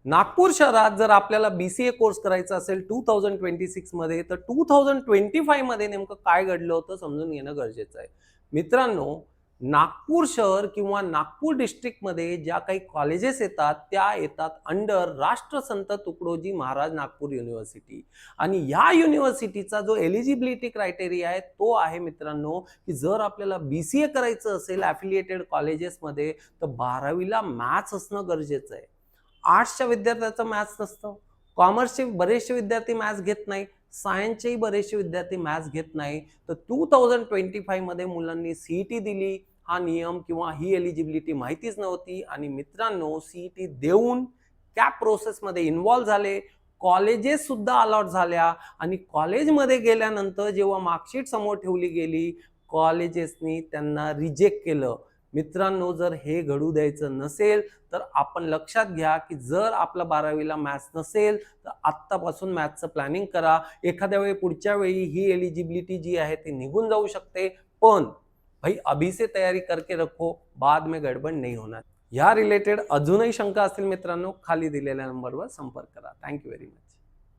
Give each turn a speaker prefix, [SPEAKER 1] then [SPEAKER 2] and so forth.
[SPEAKER 1] नागपूर शहरात जर आपल्याला BCA कोर्स करायचा असेल 2026 मध्ये, तर 2025 मध्ये नेमकं काय घडलं होतं समजून घेणं गरजेचं आहे. मित्रांनो, नागपूर शहर किंवा नागपूर डिस्ट्रिक्टमध्ये ज्या काही कॉलेजेस येतात त्या येतात अंडर राष्ट्रसंत तुकडोजी महाराज नागपूर युनिव्हर्सिटी. आणि या युनिव्हर्सिटीचा जो एलिजिबिलिटी क्रायटेरिया आहे तो आहे मित्रांनो, की जर आपल्याला BCA करायचं असेल ॲफिलिएटेड कॉलेजेसमध्ये, तर 12वीला मॅथ्स असणं गरजेचं आहे. आर्ट्सच्या विद्यार्थ्याचं मॅथ्स नसतं, कॉमर्सचे बरेचसे विद्यार्थी मॅथ्स घेत नाही, सायन्सचेही बरेचसे विद्यार्थी मॅथ्स घेत नाही. तर 2025 मध्ये मुलांनी CET दिली. हा नियम किंवा ही एलिजिबिलिटी माहितीच नव्हती आणि मित्रांनो CET देऊन त्या प्रोसेसमध्ये इन्व्हॉल्व झाले. कॉलेजेस सुद्धा अलॉट झाल्या आणि कॉलेजमध्ये गेल्यानंतर जेव्हा मार्कशीट समोर ठेवली गेली, कॉलेजेसनी त्यांना रिजेक्ट केलं. मित्रांनो, जर हे घडू द्यायचं नसेल तर आपण लक्षात घ्या की जर आपला 12वीला मॅथ्स नसेल तर आत्तापासून मॅथ्सचं प्लॅनिंग करा. एखाद्या वेळी पुढच्या वेळी ही एलिजिबिलिटी जी आहे ती निघून जाऊ शकते, पण भाई अभी से तयारी करके रखो, बाद में गडबड नहीं होणार. या रिलेटेड अजूनही शंका असतील मित्रांनो, खाली दिलेल्या नंबरवर संपर्क करा. Thank you very much.